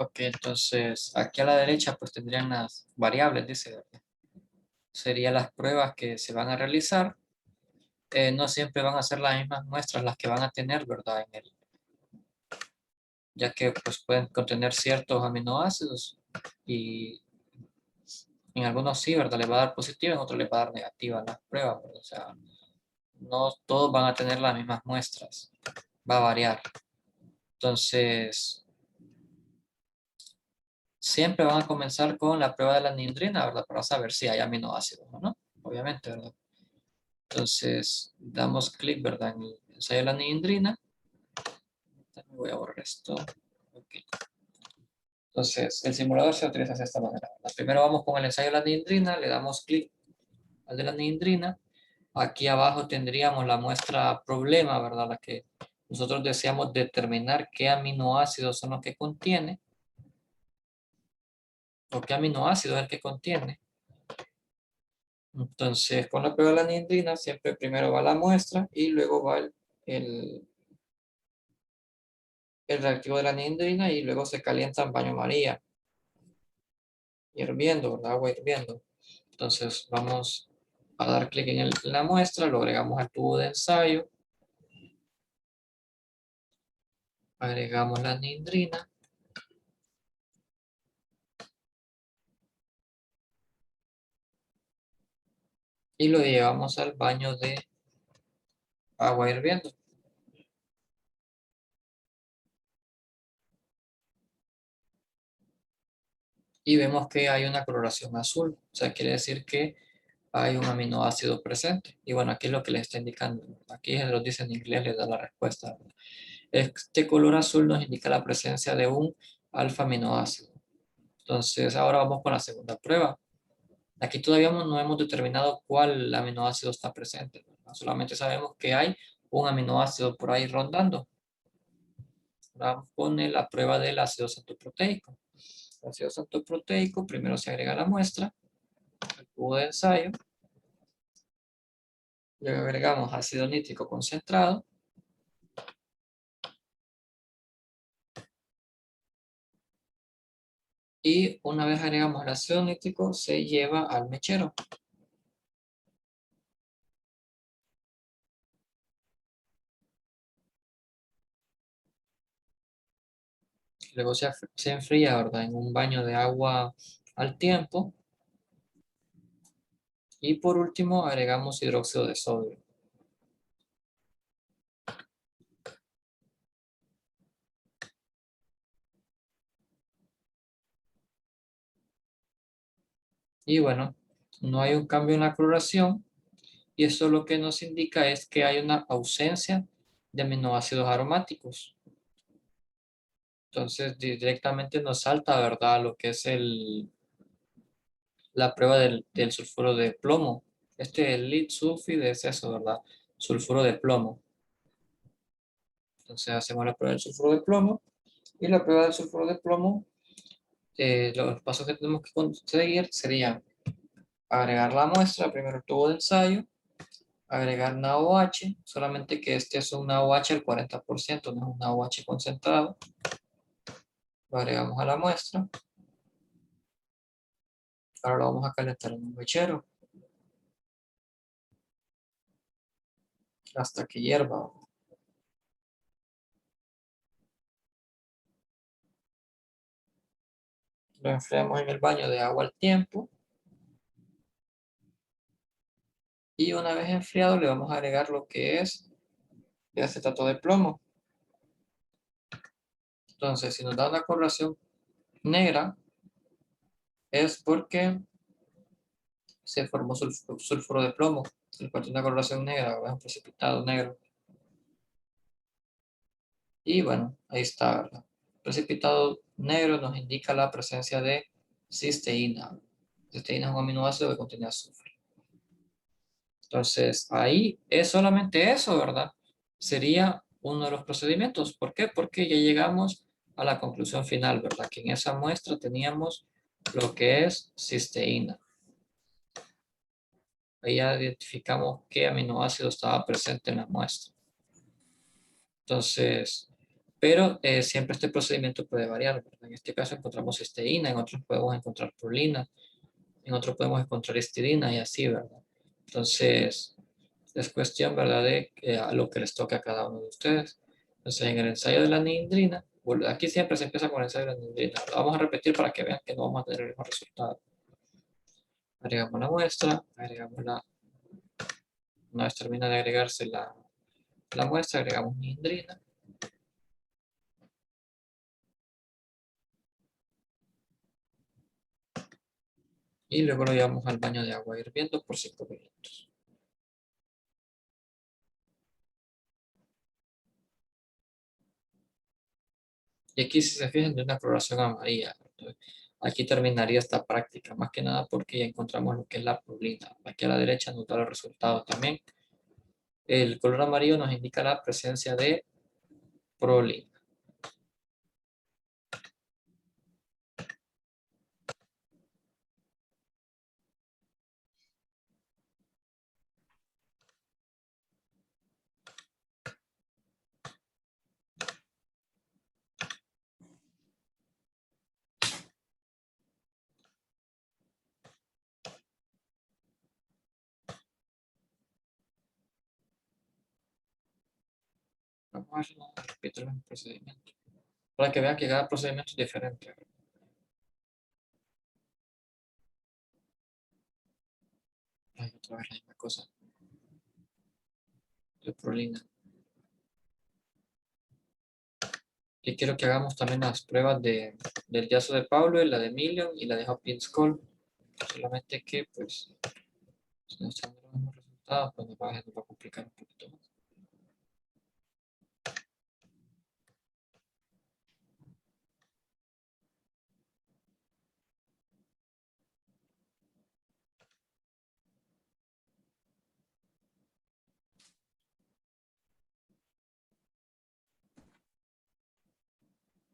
Ok, entonces aquí a la derecha pues tendrían las variables, dice, ¿verdad? Serían las pruebas que se van a realizar. No siempre van a ser las mismas muestras las que van a tener, ¿verdad? Ya que pues pueden contener ciertos aminoácidos y en algunos sí, ¿verdad? Le va a dar positiva, en otros le va a dar negativa las pruebas, ¿verdad? O sea, no todos van a tener las mismas muestras, va a variar. Entonces, siempre van a comenzar con la prueba de la anhidrina, ¿verdad? Para saber si hay aminoácidos o no, obviamente, ¿verdad? Entonces, damos clic, ¿verdad? En el ensayo de la anhidrina. Voy a borrar esto. Ok. Entonces, el simulador se utiliza de esta manera, ¿verdad? Primero vamos con el ensayo de la anhidrina, le damos clic al de la anhidrina. Aquí abajo tendríamos la muestra problema, ¿verdad? La que nosotros deseamos determinar qué aminoácidos son los que contiene o qué aminoácido es el que contiene. Entonces, con la prueba de la anhidrina, siempre primero va la muestra y luego va el, el reactivo de la anhidrina y luego se calienta en baño María, hirviendo, ¿verdad? Agua hirviendo. Entonces, vamos a dar clic en la muestra, lo agregamos al tubo de ensayo, agregamos la anhidrina y lo llevamos al baño de agua hirviendo. Y vemos que hay una coloración azul, o sea, quiere decir que hay un aminoácido presente. Y bueno, aquí es lo que les está indicando. Aquí lo dice en inglés, les da la respuesta. Este color azul nos indica la presencia de un alfa aminoácido. Entonces, ahora vamos con la segunda prueba. Aquí todavía no hemos determinado cuál aminoácido está presente, ¿verdad? Solamente sabemos que hay un aminoácido por ahí rondando. Ahora vamos con la prueba del ácido santoproteico. El ácido santoproteico, primero se agrega la muestra, el cubo de ensayo, luego agregamos ácido nítrico concentrado y una vez agregamos el ácido nítrico se lleva al mechero. Luego se enfría, ¿verdad? En un baño de agua al tiempo. Y por último agregamos hidróxido de sodio. Y bueno, no hay un cambio en la coloración. Y esto lo que nos indica es que hay una ausencia de aminoácidos aromáticos. Entonces directamente nos salta, ¿verdad? Lo que es la prueba del sulfuro de plomo. El lead sulfide es eso, ¿verdad? Sulfuro de plomo. Entonces hacemos la prueba del sulfuro de plomo y la prueba del sulfuro de plomo, los pasos que tenemos que conseguir serían agregar la muestra, primero el tubo de ensayo, agregar NaOH, solamente que este es un NaOH al 40%, no es un NaOH concentrado. Lo agregamos a la muestra. Ahora lo vamos a calentar en un mechero hasta que hierva. Lo enfriamos en el baño de agua al tiempo. Y una vez enfriado le vamos a agregar lo que es el acetato de plomo. Entonces, si nos da una coloración negra, es porque se formó sulfuro de plomo, el cual tiene una coloración negra, es un precipitado negro. Y bueno, ahí está, ¿verdad? Precipitado negro nos indica la presencia de cisteína. Cisteína es un aminoácido que contiene azufre. Entonces, ahí es solamente eso, ¿verdad? Sería uno de los procedimientos. ¿Por qué? Porque ya llegamos a la conclusión final, ¿verdad? Que en esa muestra teníamos lo que es cisteína. Ahí ya identificamos qué aminoácido estaba presente en la muestra. Entonces, Pero siempre este procedimiento puede variar, ¿verdad? En este caso encontramos cisteína, en otros podemos encontrar prolina, en otros podemos encontrar histidina y así, ¿verdad? Entonces, es cuestión, ¿verdad?, de a lo que les toque a cada uno de ustedes. Entonces, en el ensayo de la anhidrina, aquí siempre se empieza con el ensayo de la anhidrina. Lo vamos a repetir para que vean que no vamos a tener el mismo resultado. Agregamos la muestra, agregamos la... Una vez termina de agregarse la muestra, agregamos anhidrina. Y luego lo llevamos al baño de agua hirviendo por 5 minutos. Y aquí, si se fijan, de una coloración amarilla. Aquí terminaría esta práctica, más que nada porque ya encontramos lo que es la prolina. Aquí a la derecha nos da los resultados también. El color amarillo nos indica la presencia de prolina. Vamos a ver si no repite el mismo procedimiento. Para que vean que cada procedimiento es diferente. Ay, otra vez la misma cosa. De prolina. Y quiero que hagamos también las pruebas del Yaso de Paulo, la de Million y la de Hopkins Cole. Solamente que, pues, si no están los mismos resultados, pues nos va a complicar un poquito más.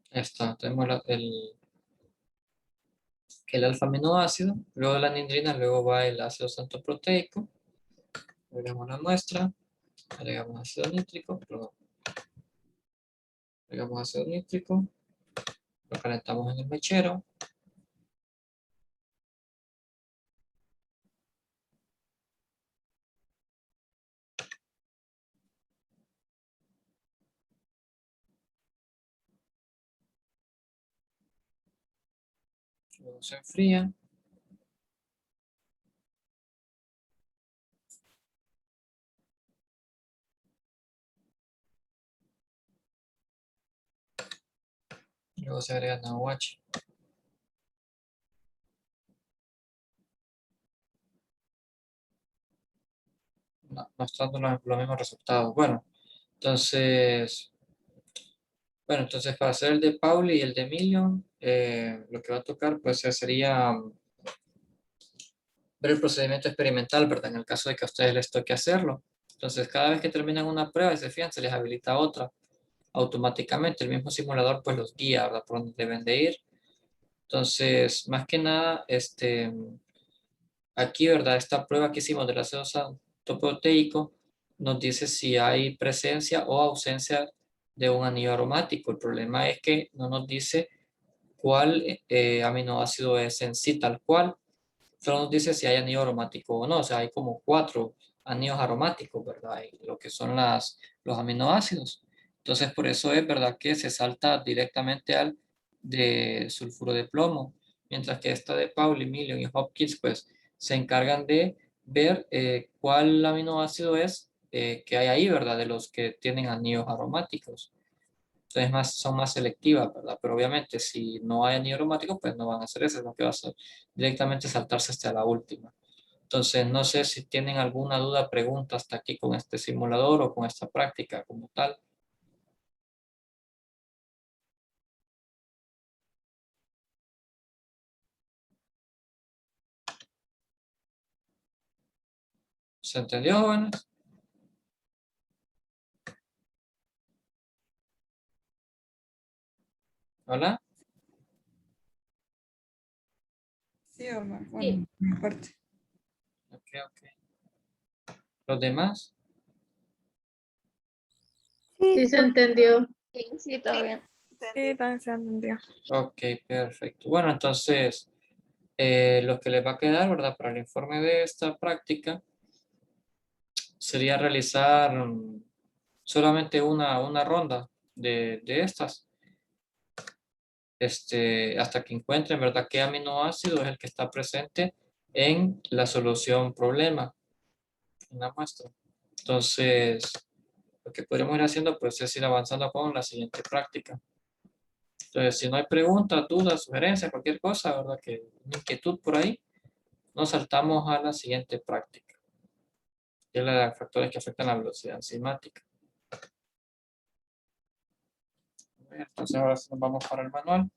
Esta, tenemos el alfa-aminoácido, luego la anhidrina, luego va el ácido santo proteico. Agregamos la muestra, agregamos ácido nítrico, perdón. Agregamos ácido nítrico, lo calentamos en el mechero. Luego se enfría. Luego se agrega NaOH. No, mostrando los mismos resultados. Entonces para hacer el de Pauli y el de Million, lo que va a tocar pues sería ver el procedimiento experimental, ¿verdad? En el caso de que a ustedes les toque hacerlo. Entonces cada vez que terminan una prueba y se fijan, se les habilita otra automáticamente. El mismo simulador pues los guía, ¿verdad? Por dónde deben de ir. Entonces, más que nada, aquí, ¿verdad? Esta prueba que hicimos del ácido proteico nos dice si hay presencia o ausencia de un anillo aromático. El problema es que no nos dice cuál aminoácido es en sí tal cual. Solo nos dice si hay anillo aromático o no. O sea, hay como 4 anillos aromáticos, ¿verdad? Y lo que son los aminoácidos. Entonces, por eso es verdad que se salta directamente al de sulfuro de plomo, mientras que esta de Pauli, Million y Hopkins, pues se encargan de ver cuál aminoácido es que hay ahí, ¿verdad? De los que tienen anillos aromáticos. Entonces son más selectivas, ¿verdad? Pero obviamente si no hay anillo aromático, pues no van a hacer eso, es lo que va a hacer directamente saltarse hasta la última. Entonces, no sé si tienen alguna duda, pregunta hasta aquí con este simulador o con esta práctica como tal. ¿Se entendió, jóvenes? ¿Hola? Sí, Omar. Sí, Bueno, mi parte. Ok, ok. ¿Los demás? sí se entendió. Sí, sí, todo bien. Sí, también se entendió. Ok, perfecto. Bueno, entonces, lo que les va a quedar, ¿verdad? Para el informe de esta práctica sería realizar solamente una ronda de estas, hasta que encuentren, ¿verdad? Qué aminoácido es el que está presente en la solución problema, en la muestra. Entonces, lo que podríamos ir haciendo, pues, es ir avanzando con la siguiente práctica. Entonces, si no hay preguntas, dudas, sugerencias, cualquier cosa, ¿verdad? Que inquietud por ahí, nos saltamos a la siguiente práctica, que es la de factores que afectan la velocidad enzimática. Entonces, ahora sí nos vamos para el manual.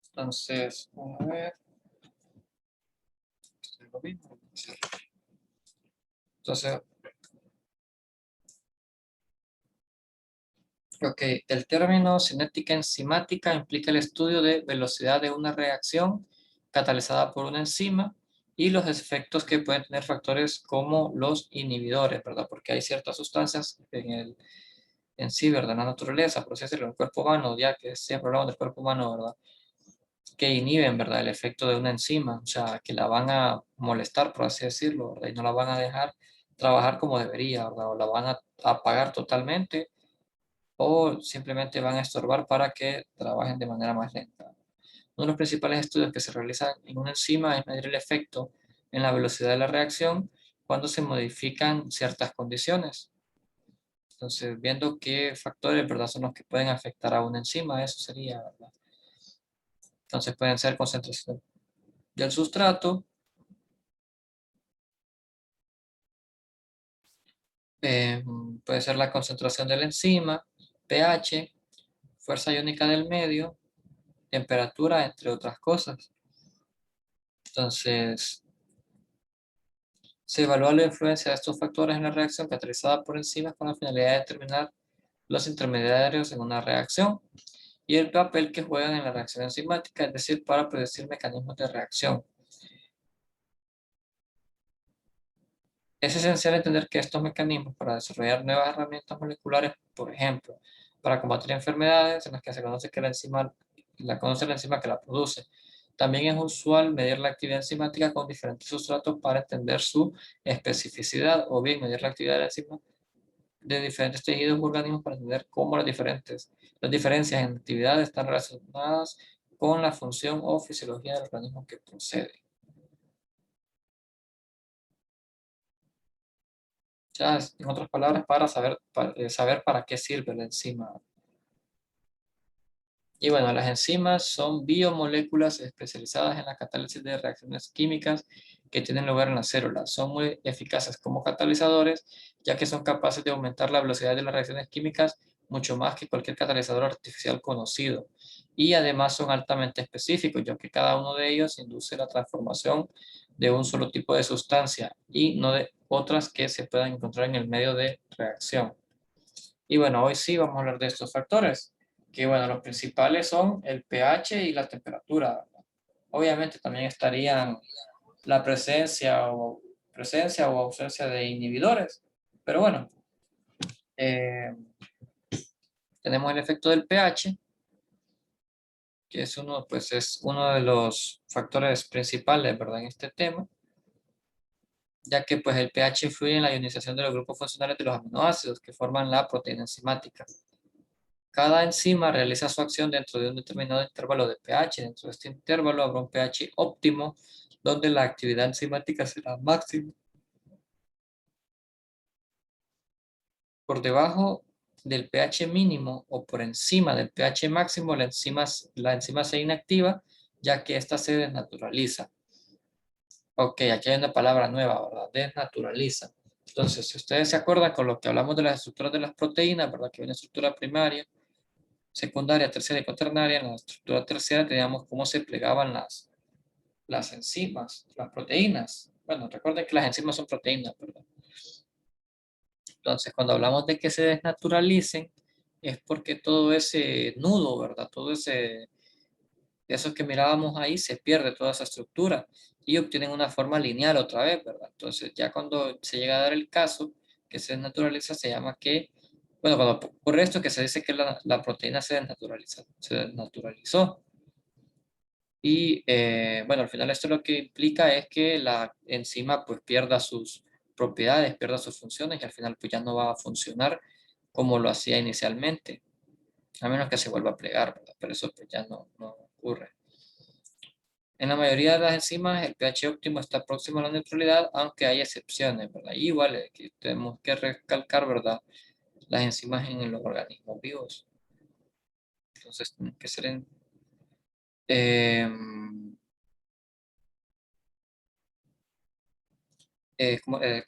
Entonces, vamos a ver. Esto es lo mismo. Entonces, ok, el término cinética enzimática implica el estudio de velocidad de una reacción catalizada por una enzima y los efectos que pueden tener factores como los inhibidores, ¿verdad? Porque hay ciertas sustancias en sí, ¿verdad? En la naturaleza, por así decirlo, en el cuerpo humano, ya que siempre hablamos del cuerpo humano, ¿verdad? Que inhiben, ¿verdad? El efecto de una enzima, o sea, que la van a molestar, por así decirlo, ¿verdad? Y no la van a dejar trabajar como debería, ¿verdad? O la van a apagar totalmente o simplemente van a estorbar para que trabajen de manera más lenta. Uno de los principales estudios que se realizan en una enzima es medir el efecto en la velocidad de la reacción cuando se modifican ciertas condiciones. Entonces, viendo qué factores, ¿verdad?, son los que pueden afectar a una enzima, eso sería, ¿verdad? Entonces, pueden ser concentración del sustrato, eh, puede ser la concentración de la enzima, pH, fuerza iónica del medio, temperatura, entre otras cosas. Entonces, se evalúa la influencia de estos factores en la reacción catalizada por enzimas con la finalidad de determinar los intermediarios en una reacción y el papel que juegan en la reacción enzimática, es decir, para predecir mecanismos de reacción. Es esencial entender que estos mecanismos para desarrollar nuevas herramientas moleculares, por ejemplo, para combatir enfermedades en las que se conoce que la enzima que la produce. También es usual medir la actividad enzimática con diferentes sustratos para entender su especificidad, o bien medir la actividad de la enzima de diferentes tejidos u organismos para entender cómo las diferencias en actividad están relacionadas con la función o fisiología del organismo que procede. Ya, en otras palabras, saber para qué sirve la enzima. Y bueno, las enzimas son biomoléculas especializadas en la catálisis de reacciones químicas que tienen lugar en las células. Son muy eficaces como catalizadores, ya que son capaces de aumentar la velocidad de las reacciones químicas mucho más que cualquier catalizador artificial conocido. Y además son altamente específicos, ya que cada uno de ellos induce la transformación de un solo tipo de sustancia y no de otras que se puedan encontrar en el medio de reacción. Y bueno, hoy sí vamos a hablar de estos factores, que bueno, los principales son el pH y la temperatura. Obviamente también estarían la presencia o ausencia de inhibidores, pero bueno, eh, tenemos el efecto del pH, que es uno de los factores principales, ¿verdad?, en este tema, ya que pues el pH influye en la ionización de los grupos funcionales de los aminoácidos que forman la proteína enzimática. Cada enzima realiza su acción dentro de un determinado intervalo de pH. Dentro de este intervalo habrá un pH óptimo, donde la actividad enzimática será máxima. Por debajo del pH mínimo o por encima del pH máximo, la enzima se inactiva, ya que ésta se desnaturaliza. Ok, aquí hay una palabra nueva, ¿verdad? Desnaturaliza. Entonces, si ustedes se acuerdan con lo que hablamos de las estructuras de las proteínas, ¿verdad? Que hay una estructura primaria, secundaria, terciaria y cuaternaria. En la estructura terciaria teníamos cómo se plegaban las enzimas, las proteínas. Bueno, recuerden que las enzimas son proteínas, ¿verdad? Entonces, cuando hablamos de que se desnaturalicen, es porque todo ese nudo, ¿verdad? Eso que mirábamos ahí, se pierde toda esa estructura y obtienen una forma lineal otra vez, ¿verdad? Entonces, ya cuando se llega a dar el caso que se desnaturaliza se llama que, bueno, cuando ocurre esto que se dice que la proteína se desnaturalizó. Y bueno, al final esto lo que implica es que la enzima pues pierda sus propiedades, pierda sus funciones y al final pues ya no va a funcionar como lo hacía inicialmente, a menos que se vuelva a plegar, ¿verdad? Pero eso pues ya no ocurre. En la mayoría de las enzimas el pH óptimo está próximo a la neutralidad, aunque hay excepciones, ¿verdad? Y igual que tenemos que recalcar, ¿verdad? Las enzimas en los organismos vivos. Entonces tienen que ser em,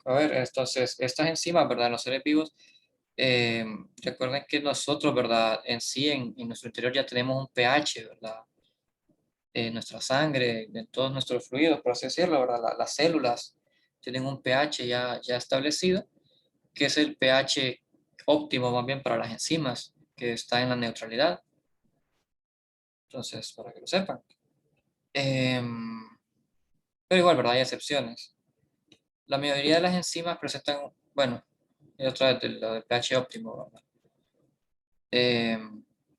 a ver, entonces estas enzimas, ¿verdad? En los seres vivos, recuerden que nosotros, ¿verdad? En sí, en nuestro interior ya tenemos un pH, ¿verdad? En nuestra sangre, en todos nuestros fluidos, por así decirlo, ¿verdad? Las células tienen un pH ya establecido, que es el pH óptimo más bien para las enzimas, que está en la neutralidad. Entonces, para que lo sepan. Em, pero igual, ¿verdad? Hay excepciones. La mayoría de las enzimas presentan, bueno, y otra vez de lo del pH óptimo, ¿verdad?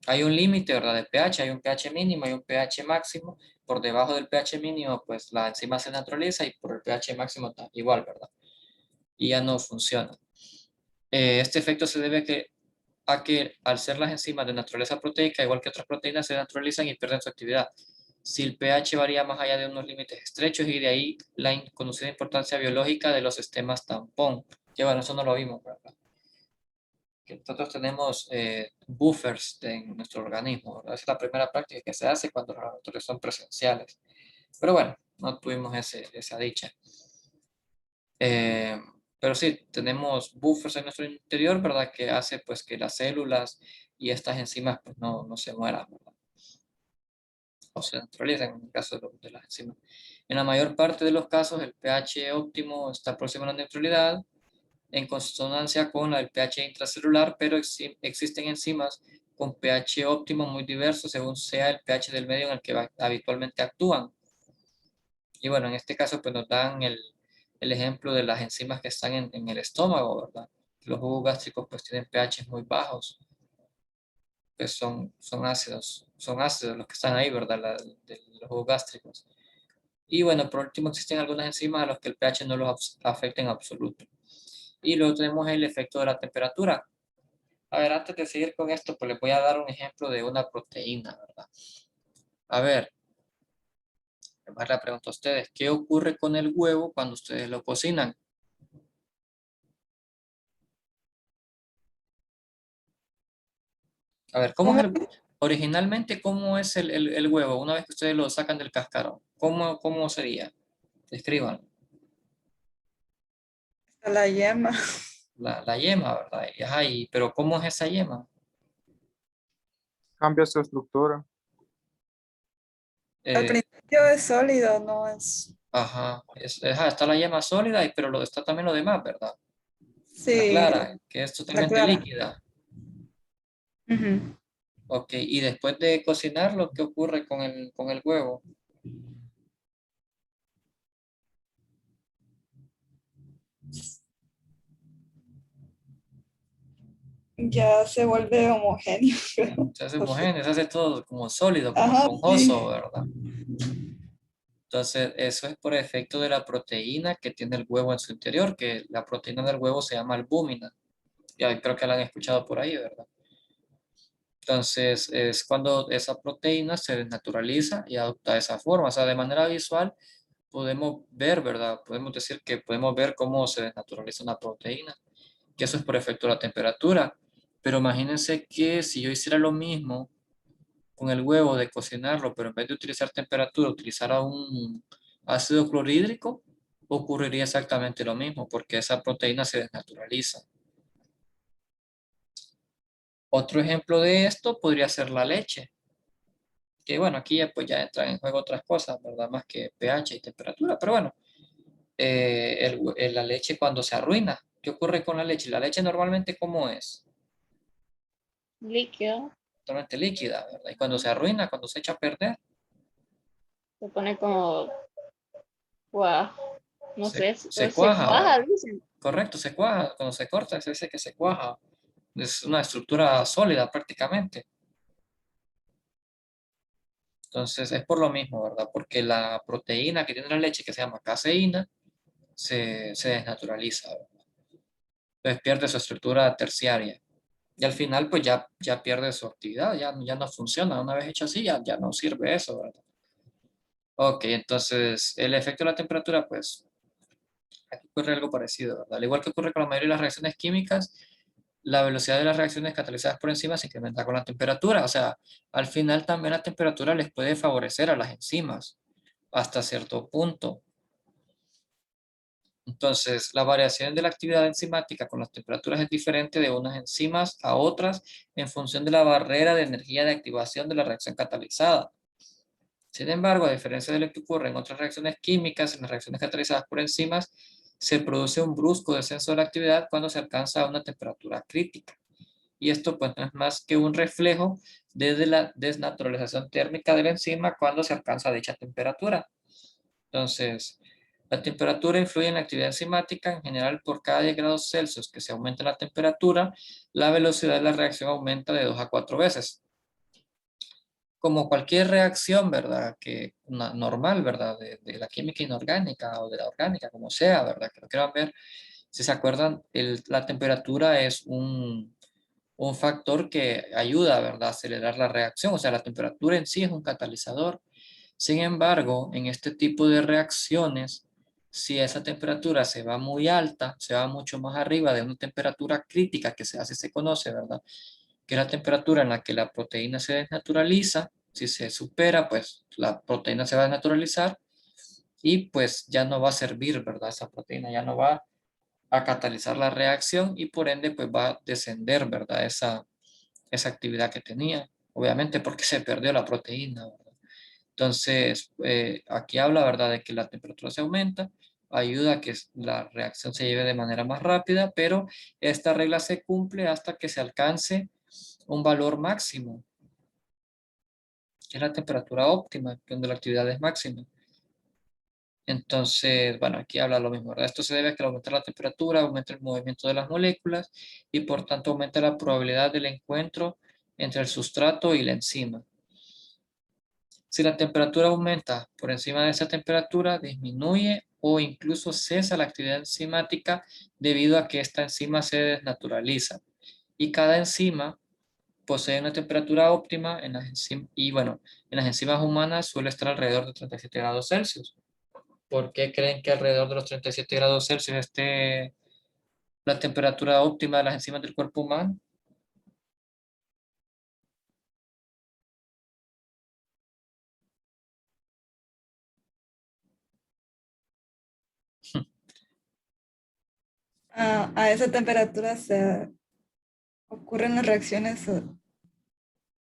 Hay un límite, ¿verdad? De pH, hay un pH mínimo, hay un pH máximo. Por debajo del pH mínimo, pues la enzima se neutraliza y por el pH máximo está igual, ¿verdad? Y ya no funciona. Este efecto se debe a que al ser las enzimas de naturaleza proteica, igual que otras proteínas, se naturalizan y pierden su actividad. Si el pH varía más allá de unos límites estrechos y de ahí la conocida importancia biológica de los sistemas tampón. Que bueno, eso no lo vimos, ¿verdad? Que nosotros tenemos buffers en nuestro organismo, ¿verdad? Esa es la primera práctica que se hace cuando los laboratorios son presenciales. Pero bueno, no tuvimos esa dicha. Eh, pero sí, tenemos buffers en nuestro interior, ¿verdad? Que hace pues que las células y estas enzimas pues, no se mueran, ¿verdad? O se neutralicen en el caso de las enzimas. En la mayor parte de los casos, el pH óptimo está próximo a la neutralidad, en consonancia con el pH intracelular, pero existen enzimas con pH óptimo muy diversos según sea el pH del medio en el que habitualmente actúan. Y bueno, en este caso pues nos dan el ejemplo de las enzimas que están en el estómago, ¿verdad? Los jugos gástricos pues tienen pH muy bajos, pues son ácidos los que están ahí, ¿verdad? De los jugos gástricos. Y bueno, por último existen algunas enzimas a los que el pH no los afecta en absoluto. Y luego tenemos el efecto de la temperatura. A ver, antes de seguir con esto, pues les voy a dar un ejemplo de una proteína, ¿verdad? A ver, además le pregunto a ustedes, ¿qué ocurre con el huevo cuando ustedes lo cocinan? A ver, ¿Cómo originalmente, cómo es el huevo una vez que ustedes lo sacan del cascarón? ¿Cómo sería? Describan está la yema? la yema, ¿verdad? Ajá, pero ¿cómo es esa yema? Cambia su estructura. Al Eh, principio es sólido, no es. ajá, ajá, está la yema sólida, pero está también lo demás, ¿verdad? La Sí, clara, que es la totalmente clara. líquida. Ujú. Ok, y después de cocinarlo, ¿qué ocurre con el huevo? Ya se vuelve homogéneo, pero Se hace no sé. homogéneo, se hace todo como sólido, como Ajá, esponjoso, sí. ¿verdad? Entonces, eso es por efecto de la proteína que tiene el huevo en su interior, que la proteína del huevo se llama albúmina. Ya creo que la han escuchado por ahí, ¿verdad? Entonces, es cuando esa proteína se desnaturaliza y adopta esa forma. O sea, de manera visual podemos ver, ¿verdad? Podemos decir que podemos ver cómo se desnaturaliza una proteína, que eso es por efecto de la temperatura. Pero imagínense que si yo hiciera lo mismo con el huevo de cocinarlo, pero en vez de utilizar temperatura, utilizara un ácido clorhídrico, ocurriría exactamente lo mismo, porque esa proteína se desnaturaliza. Otro ejemplo de esto podría ser la leche, que bueno, aquí ya, pues ya entran en juego otras cosas, ¿verdad? Más que pH y temperatura, pero bueno, la leche cuando se arruina, ¿qué ocurre con la leche? La leche normalmente, ¿cómo es? Líquido. Totalmente líquida, ¿verdad? Y cuando se arruina, cuando se echa a perder, Se pone como, guau, no sé, se se cuaja, cuaja, ¿verdad? dicen. Correcto, se cuaja. Cuando se corta, se dice que se cuaja. Es una estructura sólida prácticamente. Entonces, es por lo mismo, ¿verdad? Porque la proteína que tiene la leche, que se llama caseína, se desnaturaliza, ¿verdad? Entonces pierde su estructura terciaria. Y al final, pues ya pierde su actividad, ya no funciona. Una vez hecho así, ya no sirve eso, ¿verdad? Ok, entonces el efecto de la temperatura, pues aquí ocurre algo parecido, ¿verdad? Al igual que ocurre con la mayoría de las reacciones químicas, la velocidad de las reacciones catalizadas por enzimas se incrementa con la temperatura. O sea, al final también la temperatura les puede favorecer a las enzimas hasta cierto punto. Entonces, la variación de la actividad enzimática con las temperaturas es diferente de unas enzimas a otras en función de la barrera de energía de activación de la reacción catalizada. Sin embargo, a diferencia de lo que ocurre en otras reacciones químicas, en las reacciones catalizadas por enzimas, se produce un brusco descenso de la actividad cuando se alcanza una temperatura crítica. Y esto pues no es más que un reflejo de la desnaturalización térmica de la enzima cuando se alcanza dicha temperatura. Entonces, la temperatura influye en la actividad enzimática. En general, por cada 10 grados Celsius que se aumenta la temperatura, la velocidad de la reacción aumenta de 2 a 4 veces. Como cualquier reacción, ¿verdad? Que normal, ¿verdad? De la química inorgánica o de la orgánica, como sea, ¿verdad? Que lo quieran ver. Si se acuerdan, la temperatura es un factor que ayuda, ¿verdad? A acelerar la reacción. O sea, la temperatura en sí es un catalizador. Sin embargo, en este tipo de reacciones, si esa temperatura se va muy alta, se va mucho más arriba de una temperatura crítica que así se conoce, ¿verdad? Que es la temperatura en la que la proteína se desnaturaliza. Si se supera, pues la proteína se va a desnaturalizar y pues ya no va a servir, ¿verdad? Esa proteína ya no va a catalizar la reacción y por ende pues va a descender, ¿verdad? Esa actividad que tenía, obviamente porque se perdió la proteína, ¿verdad? Entonces, aquí habla, ¿verdad?, de que la temperatura se aumenta, ayuda a que la reacción se lleve de manera más rápida, pero esta regla se cumple hasta que se alcance un valor máximo, que es la temperatura óptima, donde la actividad es máxima. Entonces, bueno, aquí habla lo mismo, ¿verdad? Esto se debe a que al aumentar la temperatura, aumenta el movimiento de las moléculas y por tanto aumenta la probabilidad del encuentro entre el sustrato y la enzima. Si la temperatura aumenta por encima de esa temperatura, disminuye o incluso cesa la actividad enzimática debido a que esta enzima se desnaturaliza. Y cada enzima posee una temperatura óptima y bueno, en las enzimas humanas suele estar alrededor de 37 grados Celsius. ¿Por qué creen que alrededor de los 37 grados Celsius esté la temperatura óptima de las enzimas del cuerpo humano? A esa temperatura se ocurren las reacciones.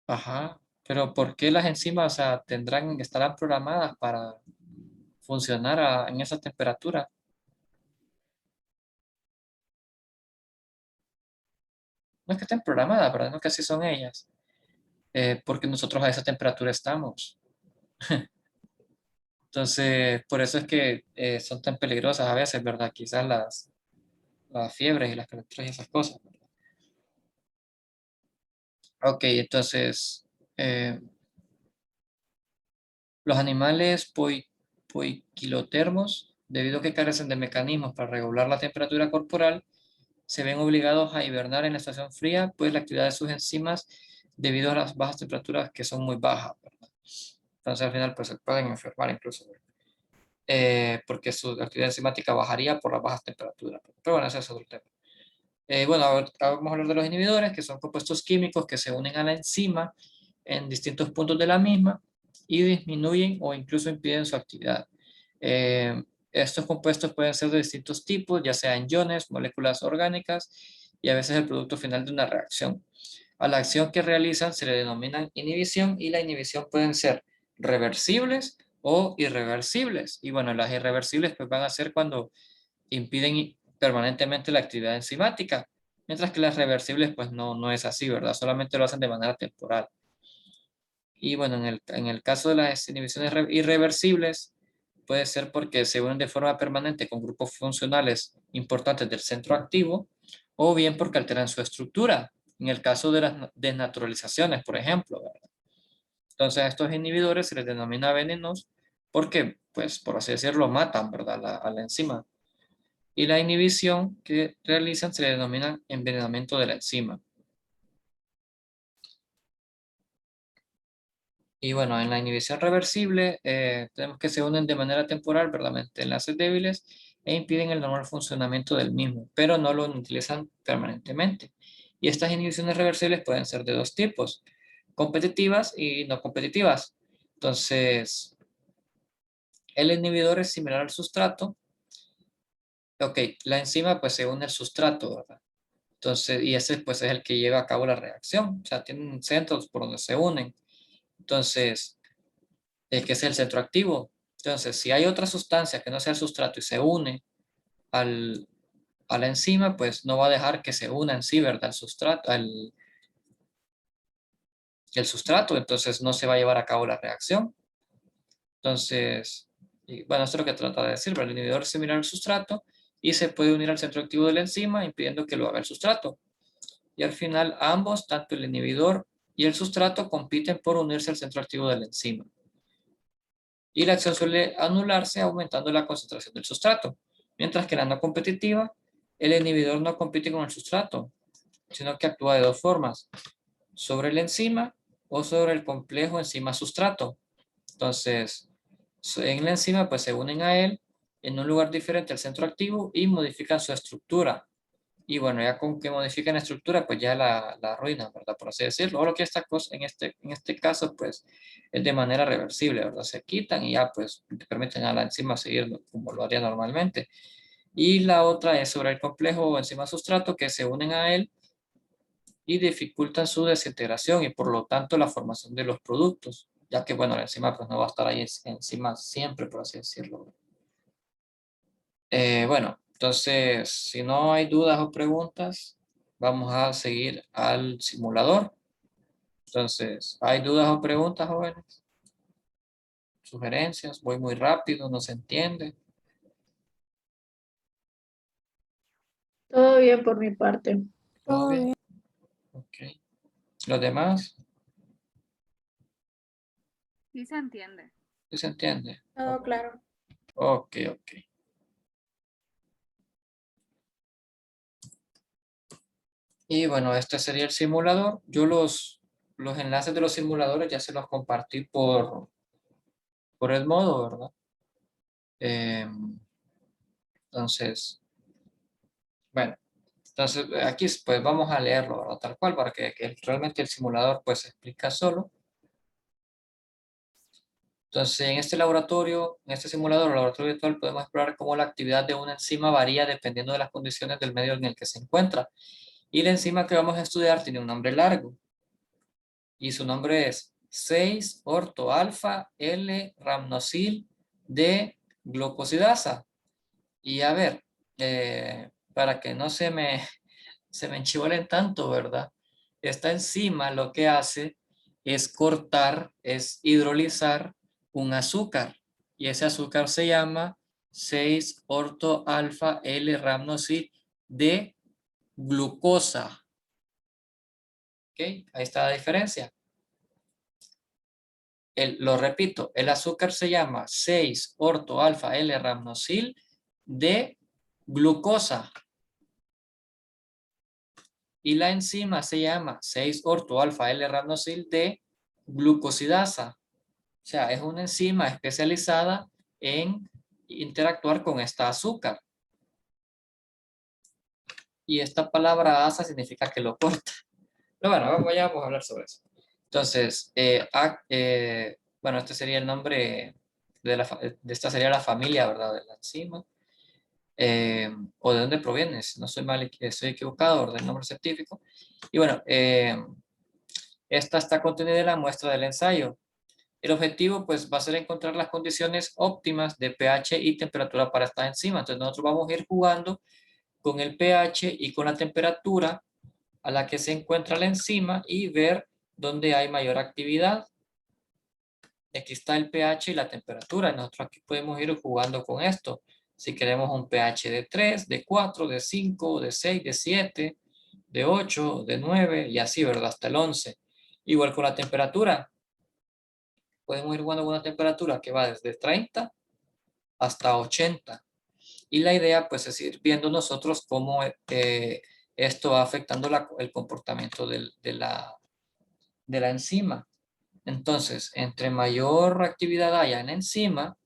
Ajá, pero ¿por qué las enzimas, o sea, estarán programadas para funcionar en esa temperatura? No es que estén programadas, ¿verdad? No que así son ellas. Porque nosotros a esa temperatura estamos. Entonces, por eso es que son tan peligrosas a veces, ¿verdad? Quizás las fiebres y las calenturas y esas cosas, ¿verdad? Ok, entonces, eh, los animales poiquilotermos, debido a que carecen de mecanismos para regular la temperatura corporal, se ven obligados a hibernar en la estación fría, pues la actividad de sus enzimas, debido a las bajas temperaturas que son muy bajas, ¿verdad? Entonces al final pues se pueden enfermar incluso, ¿verdad? Porque su actividad enzimática bajaría por las bajas temperaturas. Pero bueno, ese es otro tema. Bueno, ahora vamos a hablar de los inhibidores, que son compuestos químicos que se unen a la enzima en distintos puntos de la misma y disminuyen o incluso impiden su actividad. Estos compuestos pueden ser de distintos tipos, ya sean iones, moléculas orgánicas y a veces el producto final de una reacción. A la acción que realizan se le denomina inhibición y la inhibición pueden ser reversibles o irreversibles. Y bueno, las irreversibles pues van a ser cuando impiden permanentemente la actividad enzimática, mientras que las reversibles pues no es así, ¿verdad? Solamente lo hacen de manera temporal. Y bueno, en el caso de las inhibiciones irreversibles, puede ser porque se unen de forma permanente con grupos funcionales importantes del centro activo, o bien porque alteran su estructura, en el caso de las desnaturalizaciones, por ejemplo, ¿verdad? Entonces a estos inhibidores se les denomina venenos porque, pues, por así decirlo, matan, ¿verdad?, a la enzima. Y la inhibición que realizan se le denomina envenenamiento de la enzima. Y bueno, en la inhibición reversible, tenemos que se unen de manera temporal, ¿verdad?, mediante enlaces débiles e impiden el normal funcionamiento del mismo, pero no lo utilizan permanentemente. Y estas inhibiciones reversibles pueden ser de dos tipos, competitivas y no competitivas. Entonces, el inhibidor es similar al sustrato. Ok, la enzima pues se une al sustrato, ¿verdad? Entonces, y ese pues es el que lleva a cabo la reacción. O sea, tienen centros por donde se unen. Entonces, es que es el centro activo. Entonces, si hay otra sustancia que no sea el sustrato y se une al, a la enzima, pues no va a dejar que se una en sí, ¿verdad? El sustrato, el sustrato, entonces no se va a llevar a cabo la reacción. Entonces, y bueno, esto es lo que trata de decir, ¿verdad? El inhibidor es similar al sustrato y se puede unir al centro activo de la enzima, impidiendo que lo haga el sustrato. Y al final, ambos, tanto el inhibidor y el sustrato, compiten por unirse al centro activo de la enzima. Y la acción suele anularse aumentando la concentración del sustrato, mientras que la no competitiva, el inhibidor no compite con el sustrato, sino que actúa de dos formas, sobre la enzima o sobre el complejo enzima-sustrato. Entonces, en la enzima pues se unen a él en un lugar diferente al centro activo y modifican su estructura. Y bueno, ya con que modifiquen la estructura, pues ya la arruinan, ¿verdad? Por así decirlo. O lo que esta cosa, en este caso, pues es de manera reversible, ¿verdad? Se quitan y ya pues permiten a la enzima seguir como lo haría normalmente. Y la otra es sobre el complejo enzima sustrato que se unen a él y dificultan su desintegración y por lo tanto la formación de los productos, ya que bueno, la enzima pues no va a estar ahí encima siempre, por así decirlo. Bueno, entonces, si no hay dudas o preguntas, vamos a seguir al simulador. Entonces, ¿hay dudas o preguntas, jóvenes? ¿Sugerencias? Voy muy rápido, no se entiende. Todo bien por mi parte. ¿Todo Todo bien? bien. Ok. ¿Los demás? Sí se entiende. ¿Sí se entiende? Todo claro. Ok, ok. Y bueno, este sería el simulador. Yo los enlaces de los simuladores ya se los compartí por el modo, ¿verdad? Entonces, bueno, entonces aquí pues vamos a leerlo, ¿verdad? Tal cual, para que realmente el simulador pues se explica solo. Entonces, en este laboratorio, en este simulador o laboratorio virtual, podemos explorar cómo la actividad de una enzima varía dependiendo de las condiciones del medio en el que se encuentra. Y la enzima que vamos a estudiar tiene un nombre largo. Y su nombre es 6-orto-alfa-L-ramnosil de glucosidasa. Y a ver, para que no se me enchivolen tanto, ¿verdad? Esta enzima lo que hace es cortar, es hidrolizar un azúcar. Y ese azúcar se llama 6-orto-alfa-L-ramnosil de glucosa. ¿Ok? Ahí está la diferencia. Lo repito, el azúcar se llama 6-orto-alfa-L-ramnosil de glucosa. Y la enzima se llama 6-orto-alfa-L-ramnosil de glucosidasa. O sea, es una enzima especializada en interactuar con esta azúcar. Y esta palabra asa significa que lo corta. Pero bueno, vamos a hablar sobre eso. Entonces, bueno, este sería el nombre de esta sería la familia, ¿verdad? De la enzima. O de dónde proviene, si no soy mal, estoy equivocado, del nombre científico. Y bueno, esta está contenida en la muestra del ensayo. El objetivo pues va a ser encontrar las condiciones óptimas de pH y temperatura para esta enzima. Entonces nosotros vamos a ir jugando con el pH y con la temperatura a la que se encuentra la enzima y ver dónde hay mayor actividad. aquí está el pH y la temperatura. Nosotros aquí podemos ir jugando con esto. Si queremos un pH de 3, de 4, de 5, de 6, de 7, de 8, de 9 y así, ¿verdad? Hasta el 11. Igual con la temperatura. Podemos ir jugando con una temperatura que va desde 30 hasta 80. Y la idea pues es ir viendo nosotros cómo esto va afectando el comportamiento de la enzima. Entonces, entre mayor actividad haya en la enzima,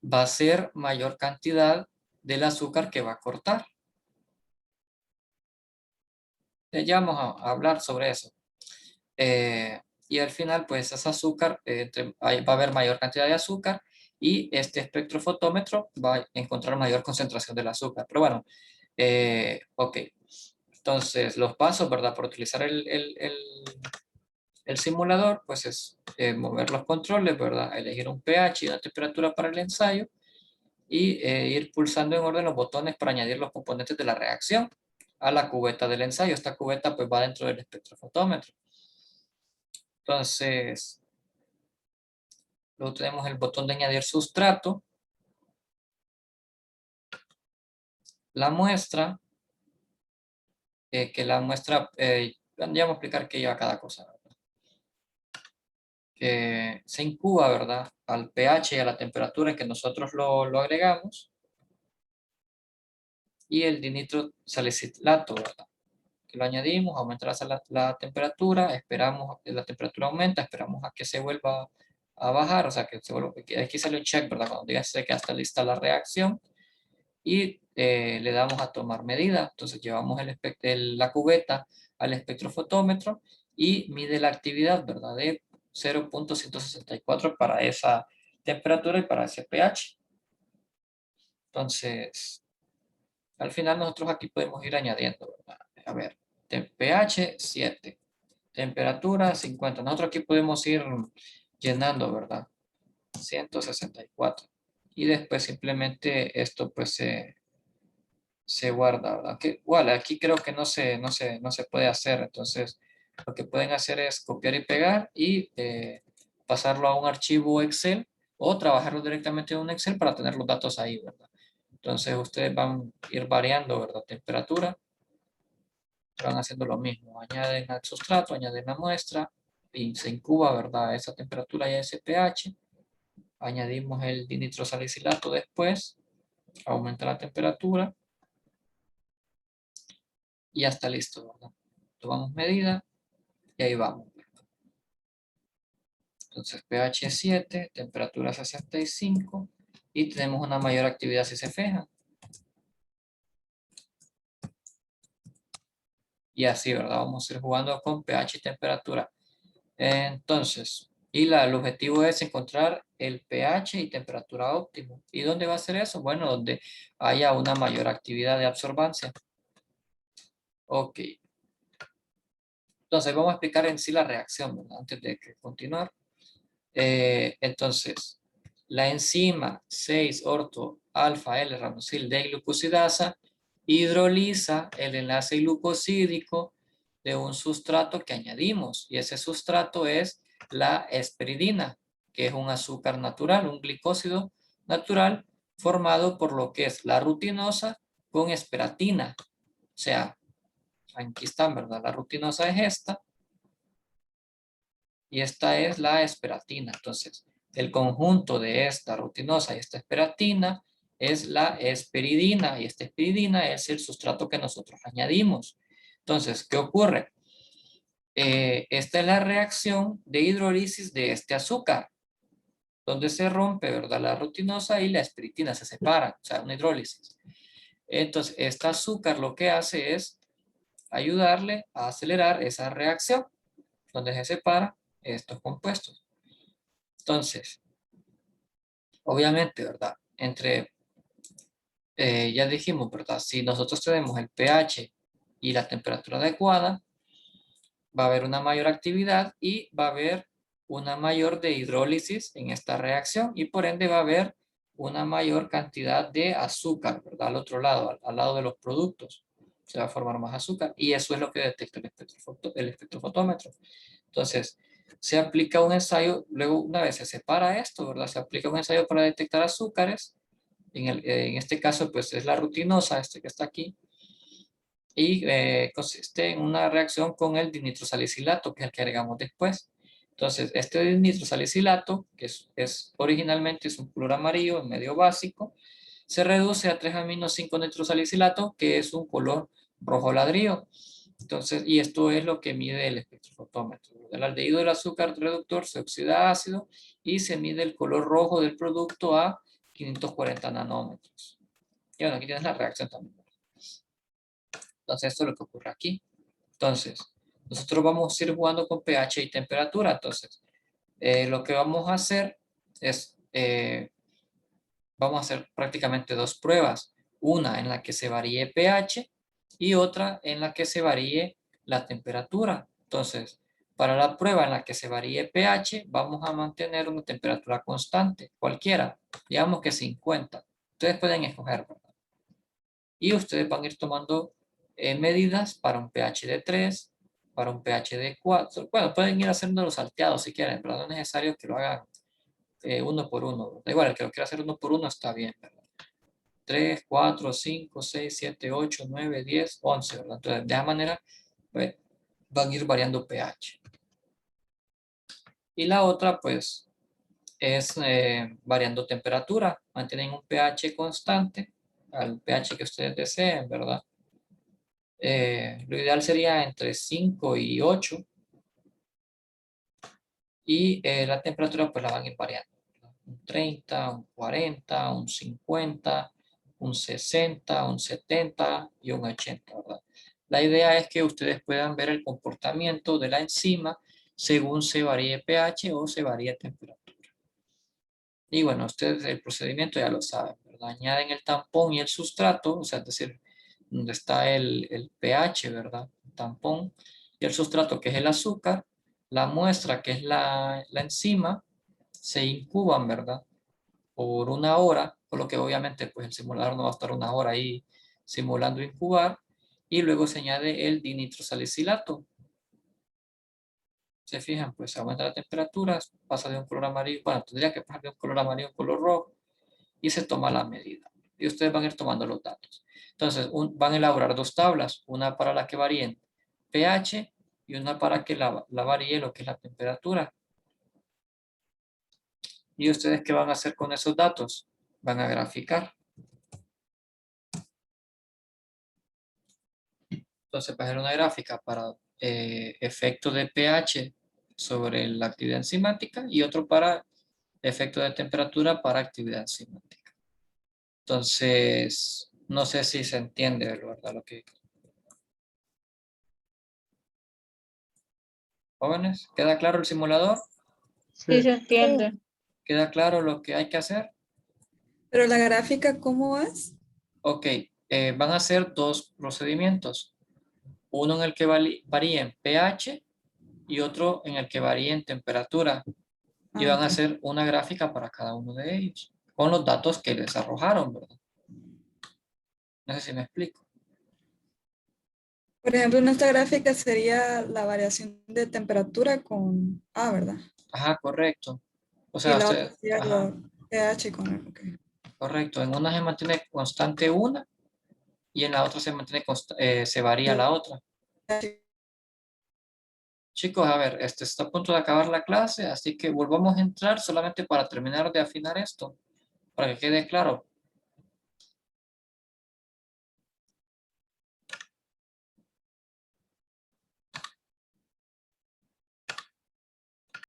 va a ser mayor cantidad del azúcar que va a cortar. Ya vamos a hablar sobre eso. Y al final, pues ese azúcar, va a haber mayor cantidad de azúcar y este espectrofotómetro va a encontrar mayor concentración del azúcar. Pero bueno, ok. Entonces, los pasos, ¿verdad? Para utilizar el simulador, pues es mover los controles, ¿verdad? Elegir un pH y una temperatura para el ensayo y ir pulsando en orden los botones para añadir los componentes de la reacción a la cubeta del ensayo. Esta cubeta pues va dentro del espectrofotómetro. Entonces, luego tenemos el botón de añadir sustrato, la muestra, que la muestra, ya vamos a explicar qué lleva cada cosa, ¿verdad? Que se incuba, ¿verdad? Al pH y a la temperatura en que nosotros lo agregamos. Y el dinitro salicilato, ¿verdad? Que lo añadimos, aumenta la temperatura, esperamos, la temperatura aumenta, esperamos a que se vuelva a bajar, o sea, que se vuelva, aquí sale un check, ¿verdad? Cuando diga que está lista la reacción. Y le damos a tomar medida. Entonces llevamos la cubeta al espectrofotómetro y mide la actividad, ¿verdad? De 0.164 para esa temperatura y para ese pH. Entonces, al final nosotros aquí podemos ir añadiendo, ¿verdad? A ver, pH 7, temperatura 50. Nosotros aquí podemos ir llenando, ¿verdad? 164. Y después simplemente esto pues se guarda, ¿verdad? Que, igual, aquí creo que no se puede hacer. Entonces, lo que pueden hacer es copiar y pegar y pasarlo a un archivo Excel o trabajarlo directamente en un Excel para tener los datos ahí, ¿verdad? Entonces, ustedes van a ir variando, ¿verdad? Temperatura. Van haciendo lo mismo. Añaden al sustrato, añaden la muestra y se incuba, ¿verdad? Esa temperatura y ese pH. Añadimos el dinitrosalicilato después. Aumenta la temperatura. Y ya está listo, ¿verdad? Tomamos medida y ahí vamos. Entonces pH 7, temperatura 65 y tenemos una mayor actividad si se fijan. Y así, ¿verdad? Vamos a ir jugando con pH y temperatura. Entonces, el objetivo es encontrar el pH y temperatura óptimo. ¿Y dónde va a ser eso? Bueno, donde haya una mayor actividad de absorbancia. Ok. Entonces, vamos a explicar en sí la reacción, ¿verdad? Antes de continuar. Entonces, la enzima 6-orto-alfa-L-ranosil-D-glucosidasa hidroliza el enlace glucosídico de un sustrato que añadimos. Y ese sustrato es la esperidina, que es un azúcar natural, un glicósido natural formado por lo que es la rutinosa con esperatina. O sea, aquí está, ¿verdad? La rutinosa es esta. Y esta es la esperatina. Entonces, el conjunto de esta rutinosa y esta esperatina es la esperidina. Y esta esperidina es el sustrato que nosotros añadimos. Entonces, ¿qué ocurre? Esta es la reacción de hidrólisis de este azúcar, donde se rompe, ¿verdad? La rutinosa y la esperitina se separan, o sea, una hidrólisis. Entonces, este azúcar lo que hace es ayudarle a acelerar esa reacción, donde se separan estos compuestos. Entonces, obviamente, ¿verdad? Ya dijimos, ¿verdad? Si nosotros tenemos el pH y la temperatura adecuada, va a haber una mayor actividad y va a haber una mayor de hidrólisis en esta reacción y por ende va a haber una mayor cantidad de azúcar, ¿verdad? Al otro lado, al lado de los productos. se va a formar más azúcar y eso es lo que detecta el espectrofotómetro. Entonces, se aplica un ensayo, luego una vez se separa esto, ¿verdad? Se aplica un ensayo para detectar azúcares, en este caso pues es la rutinosa, este que está aquí, y consiste en una reacción con el dinitrosalicilato, que es el que agregamos después. Entonces, este dinitrosalicilato, que originalmente es un color amarillo, medio básico, se reduce a 3-amino-5-nitrosalicilato, que es un color rojo ladrillo. Entonces, y esto es lo que mide el espectrofotómetro. El aldehído del azúcar reductor se oxida a ácido y se mide el color rojo del producto a 540 nanómetros. Y bueno, aquí tienes la reacción también. Entonces, esto es lo que ocurre aquí. Entonces, nosotros vamos a ir jugando con pH y temperatura. Entonces, lo que vamos a hacer es, vamos a hacer prácticamente dos pruebas. Una en la que se varíe pH y otra en la que se varíe la temperatura. Entonces, para la prueba en la que se varíe pH, vamos a mantener una temperatura constante, cualquiera, digamos que 50. Ustedes pueden escoger, ¿verdad? Y ustedes van a ir tomando medidas para un pH de 3, para un pH de 4. Bueno, pueden ir haciendo los salteados si quieren, pero no es necesario que lo hagan uno por uno. Da igual, el que lo quiera hacer uno por uno está bien, ¿verdad? 3, 4, 5, 6, 7, 8, 9, 10, 11, ¿verdad? Entonces, de esa manera pues, van a ir variando pH. Y la otra, pues, es variando temperatura. Mantienen un pH constante al pH que ustedes deseen, ¿verdad? Lo ideal sería entre 5 y 8. Y la temperatura, pues, la van a ir variando. Un 30, un 40, un 50, un 60, un 70 y un 80, ¿verdad? La idea es que ustedes puedan ver el comportamiento de la enzima según se varíe pH o se varíe temperatura. Y bueno, ustedes el procedimiento ya lo saben, ¿verdad? Añaden el tampón y el sustrato, o sea, es decir, donde está el pH, ¿verdad? El tampón y el sustrato, que es el azúcar, la muestra, que es la enzima, se incuban, ¿verdad? Por 1 hora, por lo que obviamente pues el simulador no va a estar 1 hora ahí simulando incubar, y luego se añade el dinitrosalicilato. Se fijan, pues se aumenta la temperatura, pasa de un color amarillo, bueno, tendría que pasar de un color amarillo a un color rojo, y se toma la medida. Y ustedes van a ir tomando los datos. Entonces, van a elaborar dos tablas, una para la que varíen pH y una para que la varíe lo que es la temperatura. ¿Y ustedes qué van a hacer con esos datos? Van a graficar. Entonces, va a ser una gráfica para efecto de pH sobre la actividad enzimática y otro para efecto de temperatura para actividad enzimática. Entonces, no sé si se entiende, ¿verdad? Lo que... Jóvenes, ¿queda claro el simulador? Sí se entiende. ¿Queda claro lo que hay que hacer? Pero la gráfica, ¿cómo es? Ok, van a hacer dos procedimientos. Uno en el que varíe en pH y otro en el que varíe en temperatura. Y van a Ok. hacer una gráfica para cada uno de ellos, con los datos que les arrojaron, ¿verdad? No sé si me explico. Por ejemplo, en esta gráfica sería la variación de temperatura con A, ¿verdad? Ajá, correcto. O Y sea, la otra usted, sería ajá, lo pH con el, ok. correcto. En una se mantiene constante una y en la otra se mantiene se varía la otra. Chicos, a ver, está a punto de acabar la clase, así que volvamos a entrar solamente para terminar de afinar esto, para que quede claro.